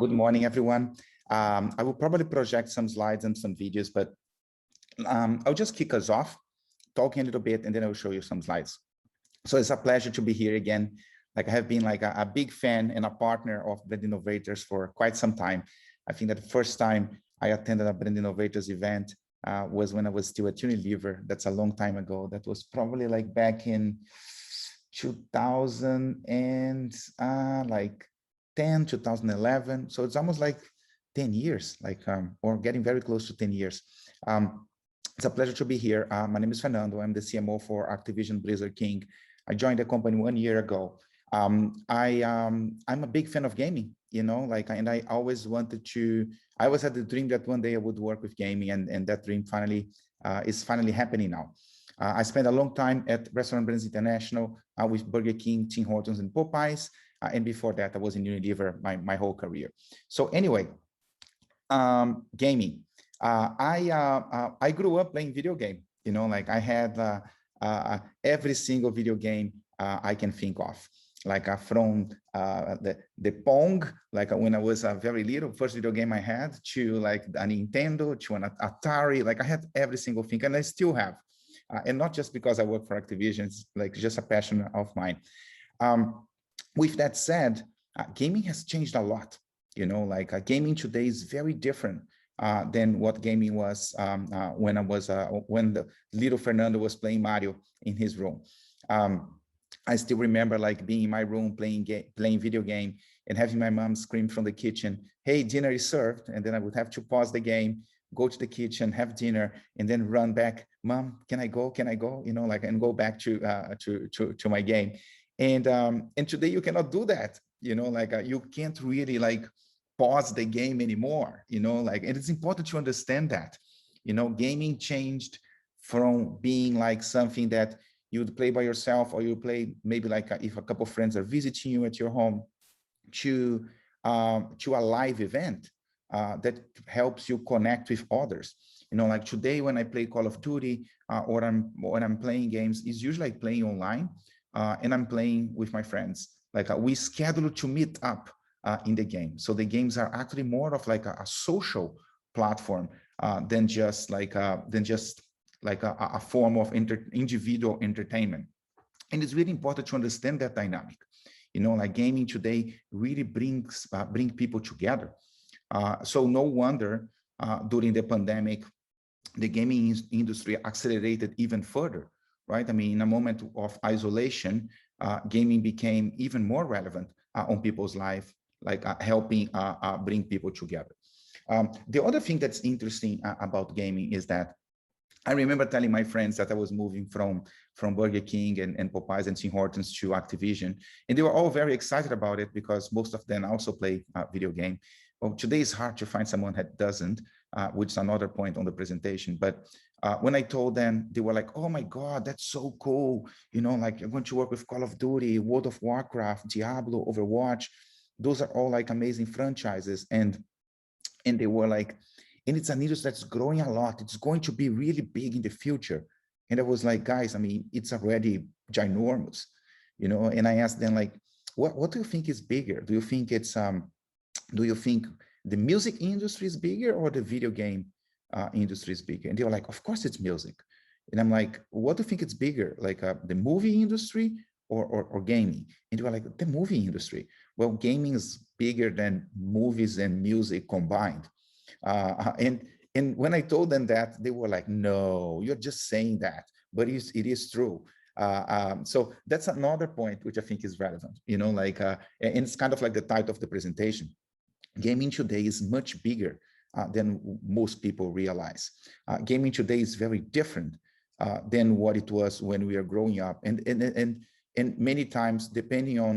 Good morning, everyone. I will probably project some slides and some videos, but I'll just kick us off, talking a little bit, and then I'll show you some slides. So it's a pleasure to be here again. Like I have been like a big fan and a partner of Brand Innovators for quite some time. I think that the first time I attended a Brand Innovators event was when I was still at Unilever. That's a long time ago. That was probably like back in 2000 and 2011. So it's almost like 10 years, or getting very close to 10 years. It's a pleasure to be here. My name is Fernando. I'm the CMO for Activision Blizzard King. I joined the company 1 year ago. I'm a big fan of gaming, and I always wanted to, I always had the dream that one day I would work with gaming, and that dream is finally happening now. I spent a long time at Restaurant Brands International with Burger King, Tim Hortons, and Popeyes. And before that, I was in Unilever my whole career. So anyway, gaming. I grew up playing video game. I had every single video game I can think of. From the Pong, when I was very little, first video game I had, to a Nintendo, to an Atari. I had every single thing, and I still have. And not just because I work for Activision, it's just a passion of mine. With that said, gaming has changed a lot. Gaming today is very different than what gaming was when the little Fernando was playing Mario in his room. I still remember being in my room playing video game and having my mom scream from the kitchen, "Hey, dinner is served," and then I would have to pause the game, go to the kitchen, have dinner, and then run back. "Mom, can I go? Can I go?" And go back to my game. And today you cannot do that. You can't really pause the game anymore. And it's important to understand that. Gaming changed from being something that you would play by yourself, or you play maybe if a couple of friends are visiting you at your home, to a live event that helps you connect with others. Today when I play Call of Duty or when I'm playing games, it's usually playing online, and I'm playing with my friends. We schedule to meet up in the game. So the games are actually more of a social platform than just a form of individual entertainment. And it's really important to understand that dynamic. Gaming today really bring people together. So no wonder during the pandemic, the gaming industry accelerated even further, right? In a moment of isolation, gaming became even more relevant on people's life, helping bring people together. The other thing that's interesting about gaming is that I remember telling my friends that I was moving from Burger King and Popeyes and Tim Hortons to Activision, and they were all very excited about it because most of them also play video game. Well, today it's hard to find someone that doesn't, which is another point on the presentation. But when I told them, they were like, "Oh my God, that's so cool. You're going to work with Call of Duty, World of Warcraft, Diablo, Overwatch. Those are all amazing franchises." And they were like, "And it's an industry that's growing a lot. It's going to be really big in the future." And I was like, "Guys, it's already ginormous, And I asked them what do you think is bigger? Do you think the music industry is bigger or the video game industry is bigger?" And they were like, "Of course it's music." And I'm like, "What do you think it's bigger? The movie industry or gaming?" And they were like, "The movie industry." Well, gaming is bigger than movies and music combined. And when I told them that, they were like, "No, you're just saying that," but it is true. So that's another point which I think is relevant, and it's kind of like the title of the presentation. Gaming today is much bigger than most people realize. Gaming today is very different than what it was when we were growing up, and many times, depending on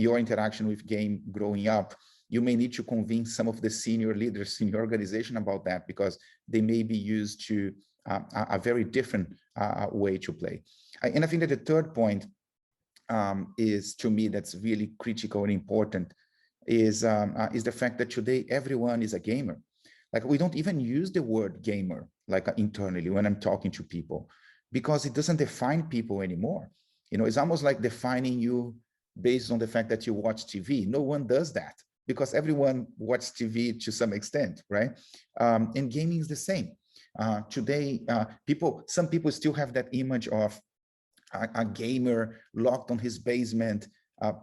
your interaction with game growing up, you may need to convince some of the senior leaders in your organization about that, because they may be used to a very different way to play. And I think that the third point is, to me, that's really critical and important, is the fact that today everyone is a gamer. We don't even use the word gamer internally when I'm talking to people, because it doesn't define people anymore. It's almost like defining you based on the fact that you watch TV. No one does that. because everyone watches TV to some extent, right? And gaming is the same. Today, some people still have that image of a gamer locked on his basement,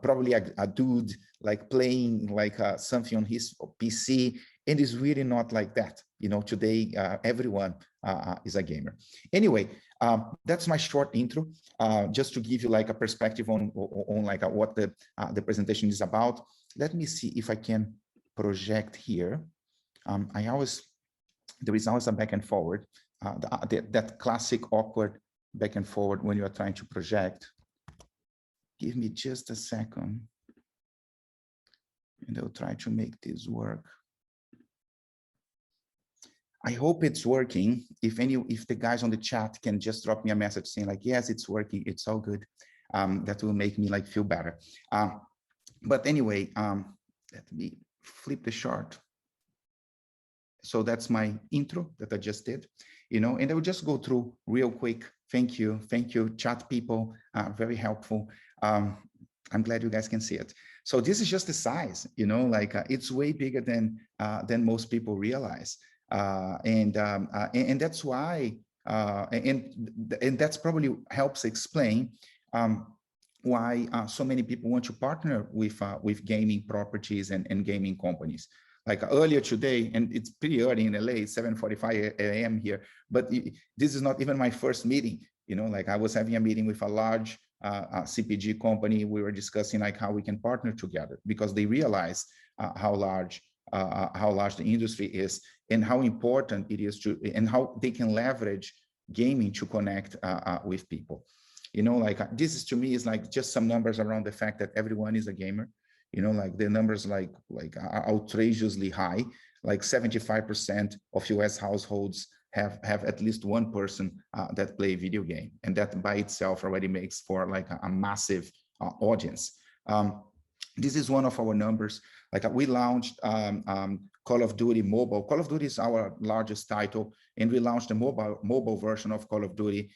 probably a dude like playing like something on his PC, and it's really not like that. You know, today everyone is a gamer. Anyway, that's my short intro, just to give you like a perspective on like what the presentation is about. Let me see if I can project here. There is always a back and forward, that classic awkward back and forward when you are trying to project. Give me just a second, and I'll try to make this work. I hope it's working. If the guys on the chat can just drop me a message saying like, yes, it's working, it's all good. That will make me like feel better. But anyway, let me flip the chart. So that's my intro that I just did, you know, and I will just go through real quick. Thank you, chat people, very helpful. I'm glad you guys can see it. So this is just the size, you know, like it's way bigger than most people realize, and that's why, and that's probably helps explain why so many people want to partner with gaming properties and gaming companies. Like earlier today, and it's pretty early in LA, 7:45 a.m. here, but this is not even my first meeting. You know, like I was having a meeting with a large CPG company. We were discussing like how we can partner together because they realize how large the industry is and how important it is to, and how they can leverage gaming to connect with people. You know, like this is, to me, is like just some numbers around the fact that everyone is a gamer. You know, like the numbers like are outrageously high. Like 75% of US households have at least one person that play video game, and that by itself already makes for like a massive audience. This is one of our numbers. Like we launched Call of Duty Mobile. Call of Duty is our largest title, and we launched a mobile version of Call of Duty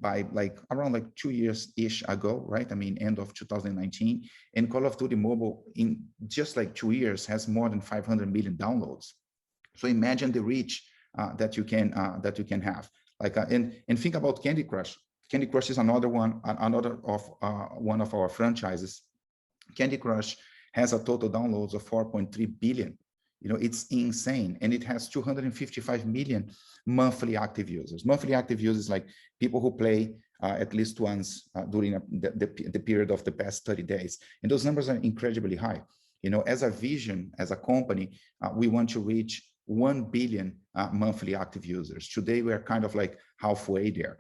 by like around like 2 years-ish ago, right? I mean, end of 2019. And Call of Duty Mobile in just like 2 years has more than 500 million downloads. So imagine the reach that you can have. Like and think about Candy Crush. Candy Crush is another one of our franchises. Candy Crush has a total downloads of 4.3 billion. You know, it's insane, and it has 255 million monthly active users. Monthly active users, like people who play at least once during the period of the past 30 days. And those numbers are incredibly high. You know, as a vision, as a company, we want to reach 1 billion monthly active users. Today, we're kind of like halfway there.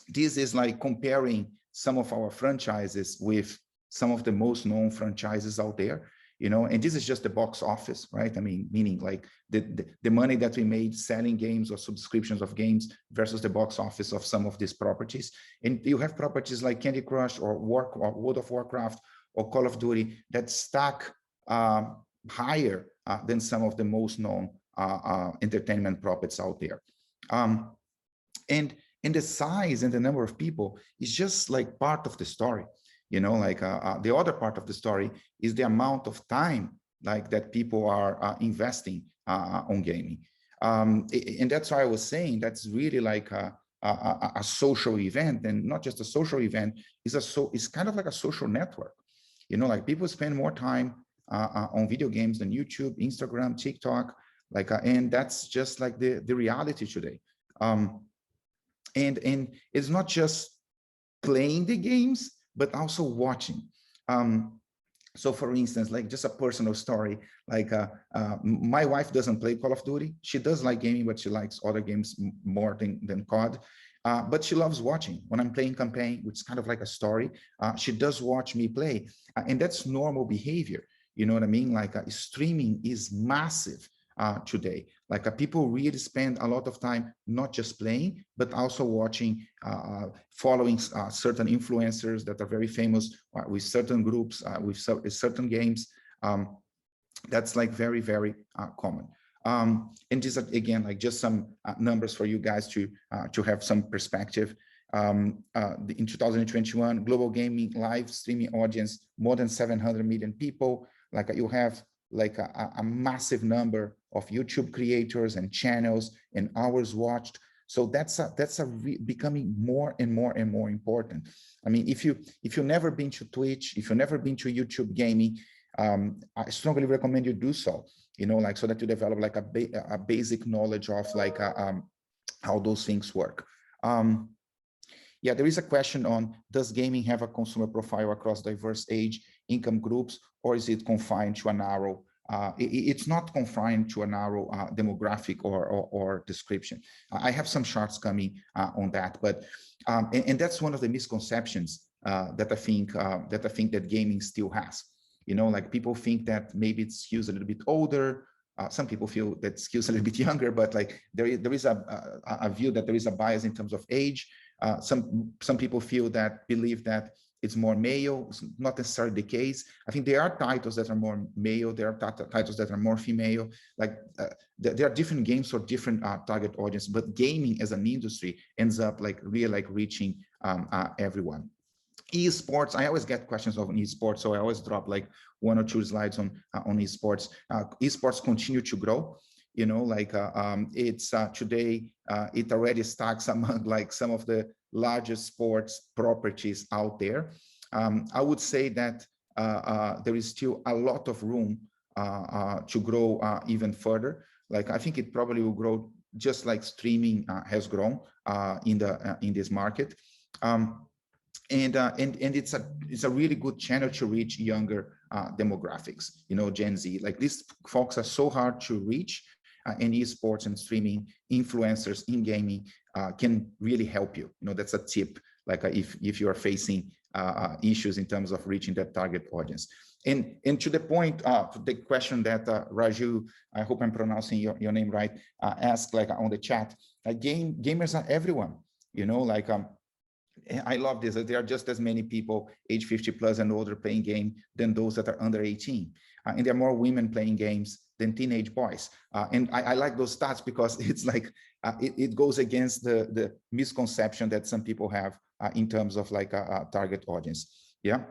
This is like comparing some of our franchises with some of the most known franchises out there. You know, and this is just the box office, right? I mean, meaning like the money that we made selling games or subscriptions of games versus the box office of some of these properties. And you have properties like Candy Crush or World of Warcraft or Call of Duty that stack higher than some of the most known entertainment properties out there. And the size and the number of people is just like part of the story. You know, like the other part of the story is the amount of time like that people are investing on gaming. And that's why I was saying that's really like a social event, and not just a social event, it's kind of like a social network. You know, like people spend more time on video games than YouTube, Instagram, TikTok, like, and that's just like the reality today. And it's not just playing the games, but also watching. So for instance, like just a personal story, like my wife doesn't play Call of Duty. She does like gaming, but she likes other games more than COD. But she loves watching. When I'm playing campaign, which is kind of like a story, she does watch me play. And that's normal behavior. You know what I mean? Like streaming is massive today. Like people really spend a lot of time not just playing, but also watching, following certain influencers that are very famous with certain groups, with certain games. That's like very, very common. And these are, again, like just some numbers for you guys to have some perspective. In 2021, global gaming live streaming audience, more than 700 million people. Like you have like a massive number of YouTube creators and channels and hours watched. So that's becoming more and more and more important. I mean, if you've never been to Twitch, if you've never been to YouTube gaming, I strongly recommend you do so. You know, like so that you develop like a basic knowledge of like how those things work. Yeah, there is a question on, does gaming have a consumer profile across diverse age, income groups, or is it confined to a narrow, it's not confined to a narrow demographic or description. I have some charts coming on that, but, and that's one of the misconceptions that I think that gaming still has. You know, like people think that maybe it skews a little bit older. Some people feel that it skews a little bit younger, but like there is a view that there is a bias in terms of age. Some people believe that it's more male. It's not necessarily the case. I think there are titles that are more male. There are titles that are more female. Like there are different games for different target audience, but gaming as an industry ends up like really like reaching everyone. Esports, I always get questions on esports, so I always drop like 1 or 2 slides on esports. Esports continue to grow. You know, like it's today, it already stacks among like some of the largest sports properties out there. I would say that there is still a lot of room to grow even further. Like I think it probably will grow just like streaming has grown in this market. And it's a really good channel to reach younger demographics, you know, Gen Z. Like these folks are so hard to reach, and esports and streaming influencers in gaming can really help you. You know, that's a tip. Like if you are facing issues in terms of reaching that target audience. And to the point, the question that Raju, I hope I'm pronouncing your name right, asked like on the chat. Gamers are everyone. You know, like I love this. There are just as many people age 50 plus and older playing game than those that are under 18. And there are more women playing games than teenage boys. And I like those stats because it's like, it goes against the misconception that some people have in terms of like a target audience. Yeah.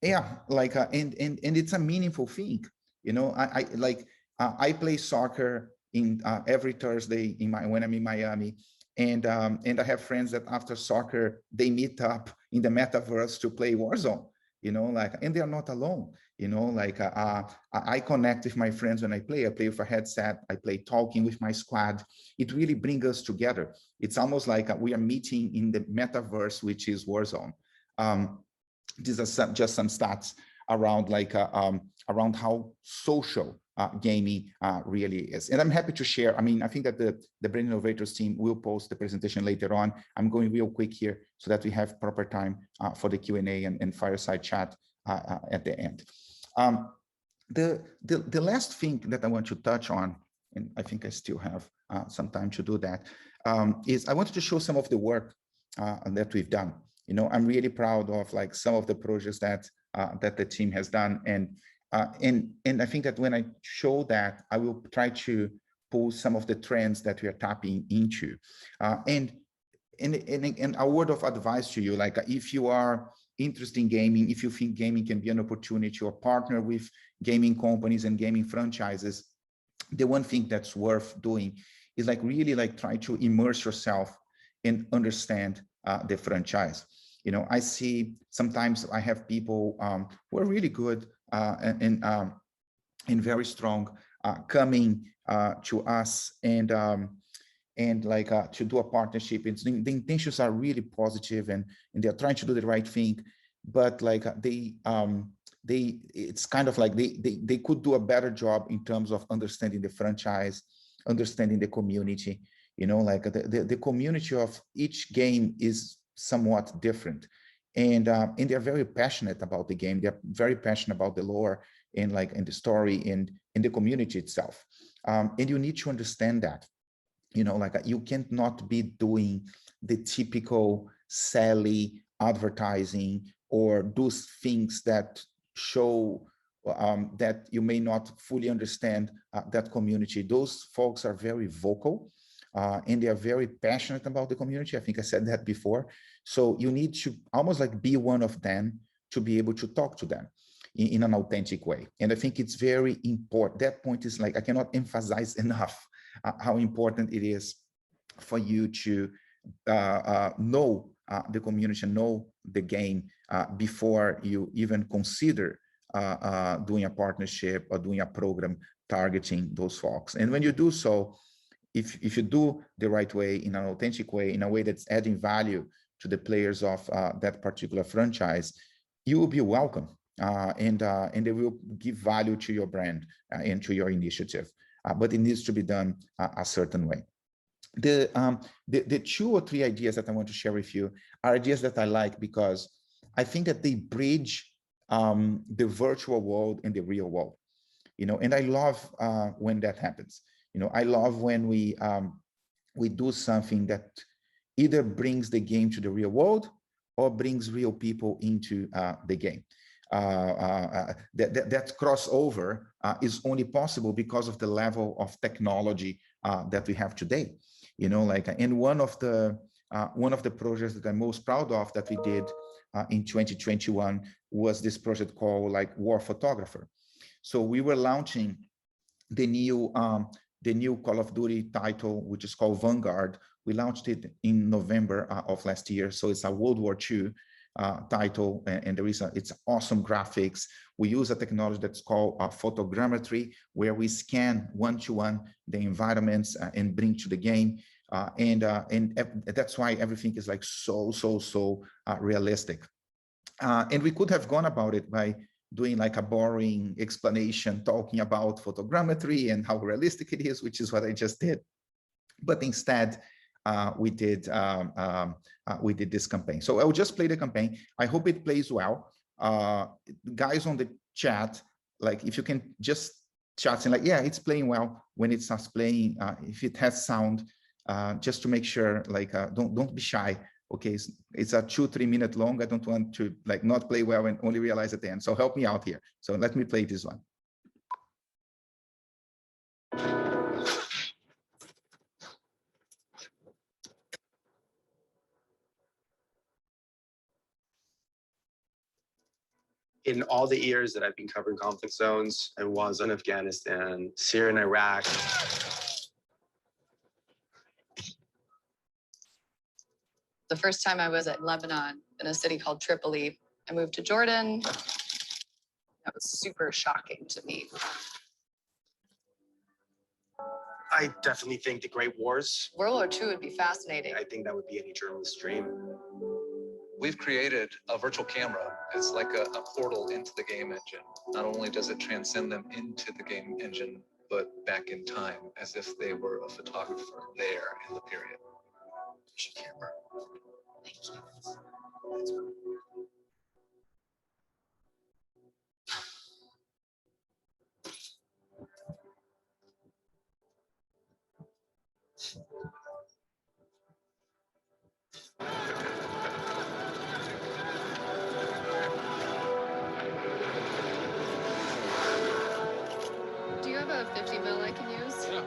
Yeah, like, and it's a meaningful thing. You know, I play soccer in every Thursday when I'm in Miami. And I have friends that after soccer, they meet up in the metaverse to play Warzone, you know, like, and they are not alone, you know, like I connect with my friends when I play with a headset, I play talking with my squad. It really brings us together. It's almost like we are meeting in the metaverse, which is Warzone. These are just some stats around like around how social gaming really is. And I'm happy to share. I mean, I think that the Brand Innovators team will post the presentation later on. I'm going real quick here so that we have proper time for the Q&A and fireside chat at the end. The last thing that I want to touch on, and I think I still have some time to do that, is I wanted to show some of the work that we've done. You know, I'm really proud of like some of the projects that the team has done, and I think that when I show that, I will try to pull some of the trends that we are tapping into. And a word of advice to you, like if you are interested in gaming, if you think gaming can be an opportunity or partner with gaming companies and gaming franchises, the one thing that's worth doing is like really like try to immerse yourself and understand the franchise. You know, I see sometimes I have people who are really good and very strong coming to us and like to do a partnership. It's the intentions are really positive and they're trying to do the right thing, but like it's kind of like they could do a better job in terms of understanding the franchise, understanding the community. You know, like the community of each game is somewhat different, and they're very passionate about the game. They're very passionate about the lore and like in the story and in the community itself. And you need to understand that. You know, like you can't not be doing the typical Sally advertising or those things that show that you may not fully understand that community. Those folks are very vocal. And they are very passionate about the community. I think I said that before. So you need to almost like be one of them to be able to talk to them in an authentic way. And I think it's very important. That point is like, I cannot emphasize enough how important it is for you to know the community, know the game before you even consider doing a partnership or doing a program targeting those folks. And when you do so, if you do the right way, in an authentic way, in a way that's adding value to the players of that particular franchise, you will be welcome. And they will give value to your brand and to your initiative. But it needs to be done a certain way. The 2 or 3 ideas that I want to share with you are ideas that I like because I think that they bridge the virtual world and the real world, and I love when that happens. I love when we do something that either brings the game to the real world or brings real people into the game. That crossover is only possible because of the level of technology that we have today. And one of the projects that I'm most proud of that we did in 2021 was this project called War Photographer. So we were launching the new Call of Duty title, which is called Vanguard. We launched it in November of last year. So it's a World War II title, and it's awesome graphics. We use a technology that's called photogrammetry, where we scan one-to-one the environments and bring to the game. And that's why everything is like so realistic. And we could have gone about it by doing like a boring explanation, talking about photogrammetry and how realistic it is, which is what I just did. But instead, we did this campaign. So I'll just play the campaign. I hope it plays well. Guys on the chat, like if you can just chat saying like, yeah, it's playing well when it starts playing. If it has sound, just to make sure, like don't be shy. Okay, it's a 2-3 minute long. I don't want to like not play well and only realize at the end. So help me out here. So let me play this one. In all the years that I've been covering conflict zones, I was in Afghanistan, Syria, and Iraq. The first time I was at Lebanon in a city called Tripoli. I moved to Jordan. That was super shocking to me. I definitely think the Great Wars. World War II would be fascinating. I think that would be any journalist's dream. We've created a virtual camera. It's like a portal into the game engine. Not only does it transcend them into the game engine, but back in time, as if they were a photographer there in the period. Camera. Thank you. Do you have a 50 mil I can use? Yeah.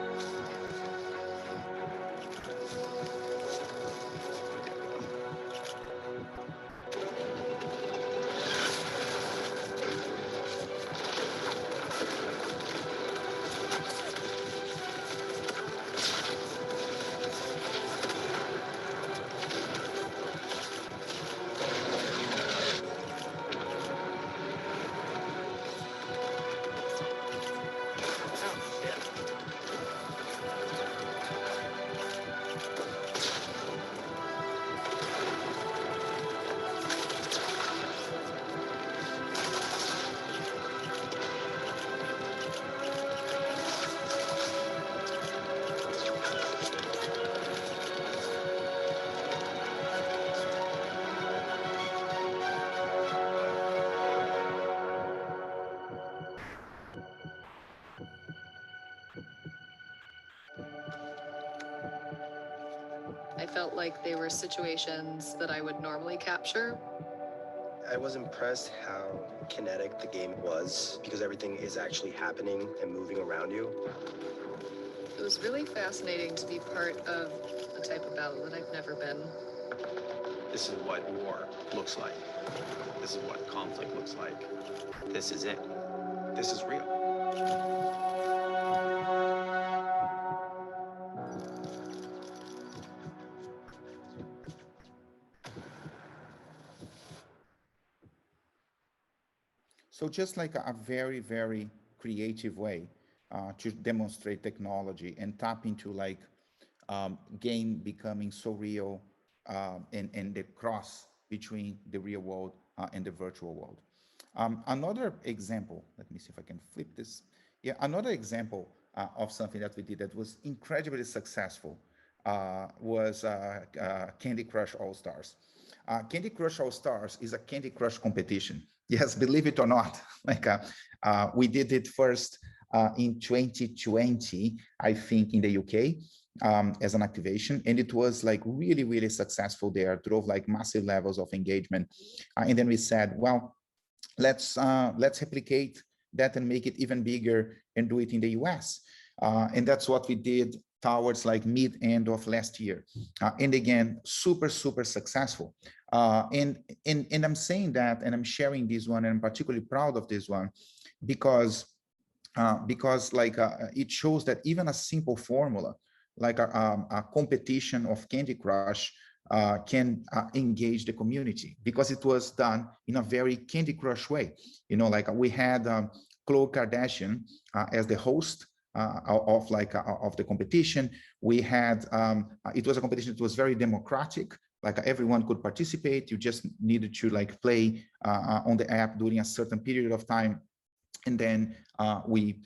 I felt like they were situations that I would normally capture. I was impressed how kinetic the game was, because everything is actually happening and moving around you. It was really fascinating to be part of a type of battle that I've never been. This is what war looks like. This is what conflict looks like. This is it. This is real. So just like a very, very creative way to demonstrate technology and tap into like game becoming so real and the cross between the real world and the virtual world. Another example, let me see if I can flip this. Yeah, another example of something that we did that was incredibly successful was Candy Crush AllStars. Candy Crush AllStars is a Candy Crush competition. Yes, believe it or not, like we did it first in 2020, I think, in the UK as an activation, and it was like really, really successful there. Drove like massive levels of engagement, and then we said, well, let's replicate that and make it even bigger and do it in the US, and that's what we did towards like mid-end of last year, and again, super successful. And I'm saying that, and I'm sharing this one, and I'm particularly proud of this one because like it shows that even a simple formula like a competition of Candy Crush can engage the community, because it was done in a very Candy Crush way. You know, like we had Khloe Kardashian as the host of the competition. We had it was a competition that was very democratic. Like everyone could participate. You just needed to like play on the app during a certain period of time, and then we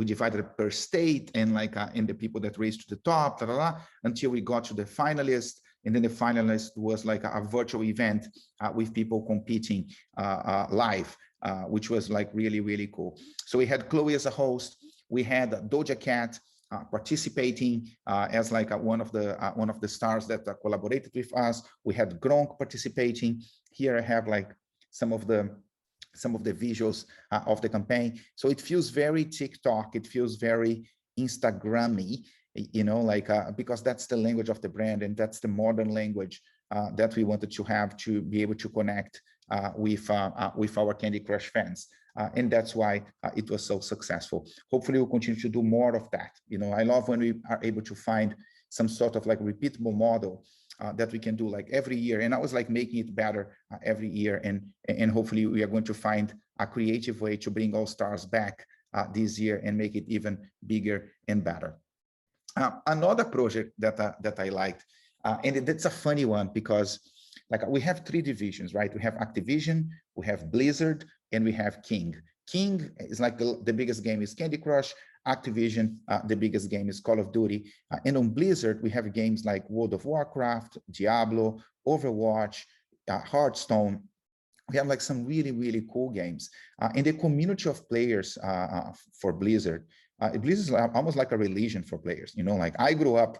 divided it per state and like and the people that raced to the top, until we got to the finalists. And then the finalist was like a virtual event with people competing live, which was like really cool. So we had Khloe as a host. We had Doja Cat participating as like one of the stars that collaborated with us. We had Gronk participating. Here I have like some of the visuals of the campaign. So it feels very TikTok. It feels very Instagram-y, you know, like because that's the language of the brand, and that's the modern language that we wanted to have to be able to connect with our Candy Crush fans. And that's why it was so successful. Hopefully we'll continue to do more of that. You know, I love when we are able to find some sort of like repeatable model that we can do like every year. And I was like making it better every year. And hopefully we are going to find a creative way to bring AllStars back this year and make it even bigger and better. Another project that I liked, and it's a funny one because like we have three divisions, right? We have Activision, we have Blizzard, and we have King. King is like the biggest game is Candy Crush. Activision, the biggest game is Call of Duty. And on Blizzard, we have games like World of Warcraft, Diablo, Overwatch, Hearthstone. We have like some really cool games. And the community of players for Blizzard, Blizzard is almost like a religion for players. You know, like I grew up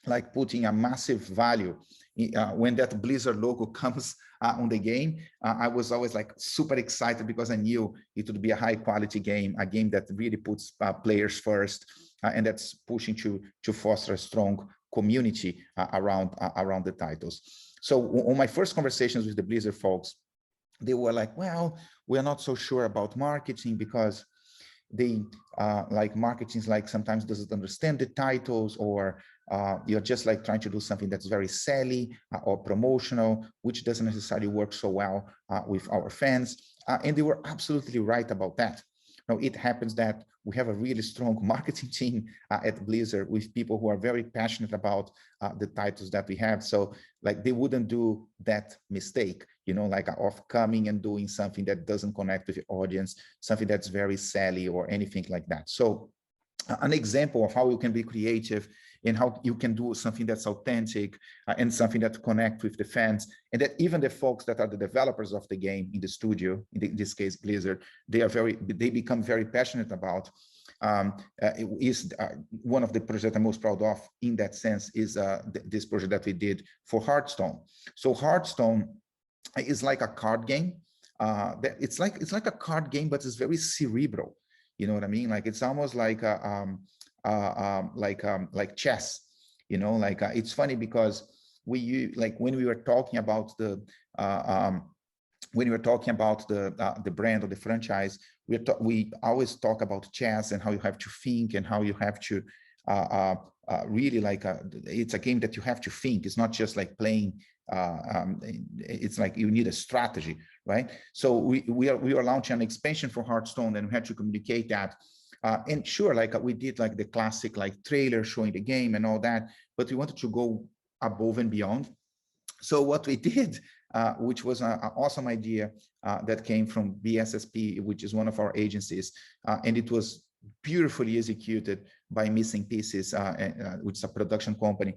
like putting a massive value when that Blizzard logo comes on the game. I was always like super excited because I knew it would be a high quality game, a game that really puts players first, and that's pushing to foster a strong community around the titles. So on my first conversations with the Blizzard folks, they were like, well, we're not so sure about marketing because they like marketing is like sometimes doesn't understand the titles, or you're just like trying to do something that's very selly or promotional, which doesn't necessarily work so well with our fans. And they were absolutely right about that. Now, it happens that we have a really strong marketing team at Blizzard with people who are very passionate about the titles that we have. So like they wouldn't do that mistake, you know, like of coming and doing something that doesn't connect with the audience, something that's very selly or anything like that. So an example of how you can be creative and how you can do something that's authentic and something that connects with the fans, and that even the folks that are the developers of the game in the studio, in this case Blizzard, they become very passionate about. Is one of the projects I'm most proud of in that sense is this project that we did for Hearthstone. So Hearthstone is like a card game. It's like a card game, but it's very cerebral. You know what I mean? Like it's almost like like chess. You know, like it's funny because like when we were talking about the brand or the franchise, we always talk about chess and how you have to think and how you have to really like it's a game that you have to think. It's not just like playing. It's like you need a strategy, right? So we are launching an expansion for Hearthstone, and we had to communicate that. And sure, like we did like the classic like trailer showing the game and all that, but we wanted to go above and beyond. So what we did, which was an awesome idea that came from BSSP, which is one of our agencies, and it was beautifully executed by Missing Pieces, which is a production company,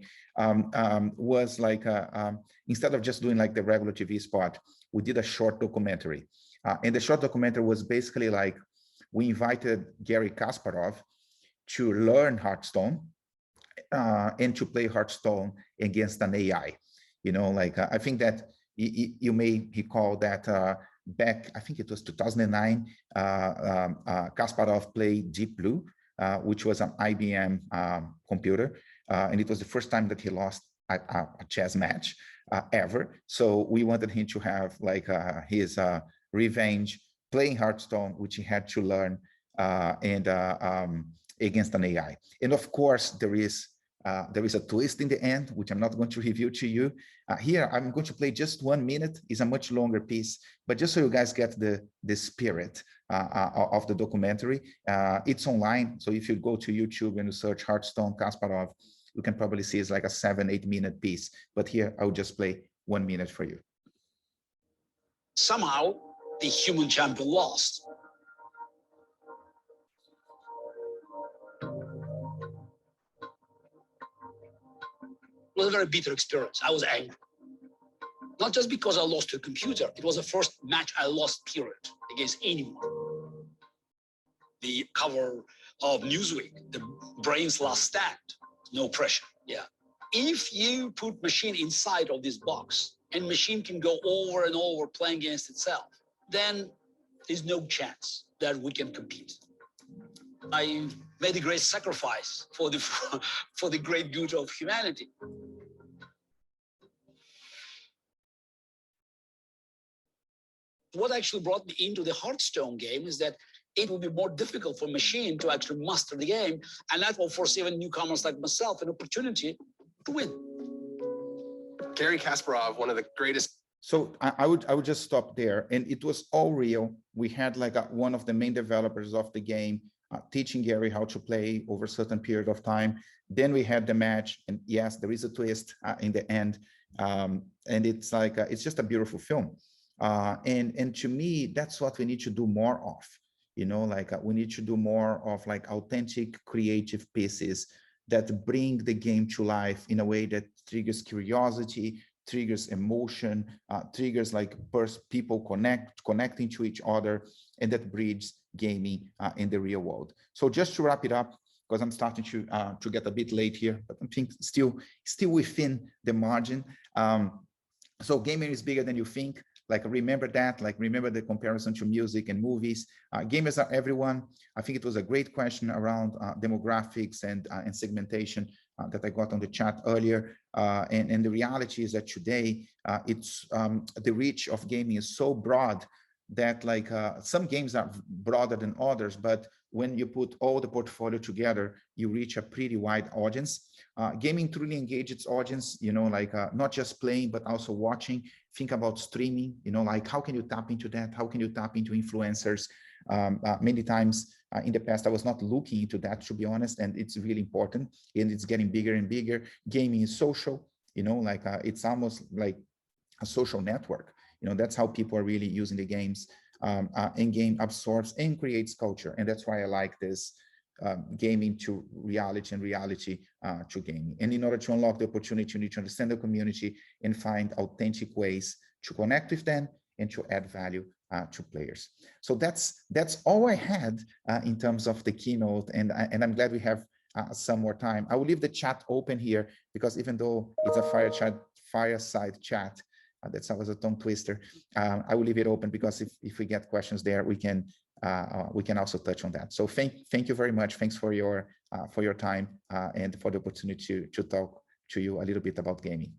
was like, instead of just doing like the regular TV spot, we did a short documentary. And the short documentary was basically like, we invited Garry Kasparov to learn Hearthstone and to play Hearthstone against an AI. You know, like I think that you may recall that back, I think it was 2009, Kasparov played Deep Blue, which was an IBM computer. And it was the first time that he lost a chess match ever. So we wanted him to have like his revenge playing Hearthstone, which he had to learn against an AI. And of course, there is a twist in the end, which I'm not going to reveal to you. Here, I'm going to play just 1 minute. It's a much longer piece, but just so you guys get the spirit of the documentary. It's online, so if you go to YouTube and you search Hearthstone Kasparov, you can probably see it's like a 7-8 minute piece. But here, I'll just play 1 minute for you. Somehow, the human champion lost. It was a very bitter experience. I was angry. Not just because I lost to a computer. It was the first match I lost, period, against anyone. The cover of Newsweek, the brain's last stand, no pressure, yeah. If you put machine inside of this box and machine can go over and over playing against itself, then there's no chance that we can compete. I made a great sacrifice for the great good of humanity. What actually brought me into the Hearthstone game is that it will be more difficult for machine to actually master the game, and that will force even newcomers like myself an opportunity to win. Garry Kasparov, one of the greatest. So I would just stop there, and it was all real. We had like one of the main developers of the game teaching Garry how to play over a certain period of time. Then we had the match, and yes, there is a twist in the end, and it's like it's just a beautiful film. And to me, that's what we need to do more of. You know, like we need to do more of like authentic, creative pieces that bring the game to life in a way that triggers curiosity, triggers emotion, triggers like people connecting to each other, and that bridges gaming in the real world. So just to wrap it up, because I'm starting to get a bit late here, but I think still within the margin. So gaming is bigger than you think. Like, remember that, like, remember the comparison to music and movies. Gamers are everyone. I think it was a great question around demographics and segmentation that I got on the chat earlier. And the reality is that today, it's the reach of gaming is so broad that like some games are broader than others, but when you put all the portfolio together, you reach a pretty wide audience. Gaming truly engages its audience, you know, like not just playing, but also watching. Think about streaming, you know, like how can you tap into that? How can you tap into influencers? Many times in the past, I was not looking into that, to be honest, and it's really important, and it's getting bigger and bigger. Gaming is social, you know, like it's almost like a social network. You know, that's how people are really using the games, and game absorbs and creates culture. And that's why I like this gaming to reality and reality to gaming. And in order to unlock the opportunity, you need to understand the community and find authentic ways to connect with them and to add value to players. So that's all I had in terms of the keynote. And I'm glad we have some more time. I will leave the chat open here because even though it's a fireside chat, that's always a tongue twister. I will leave it open because if we get questions there, we can also touch on that. So thank you very much. Thanks for your time and for the opportunity to talk to you a little bit about gaming.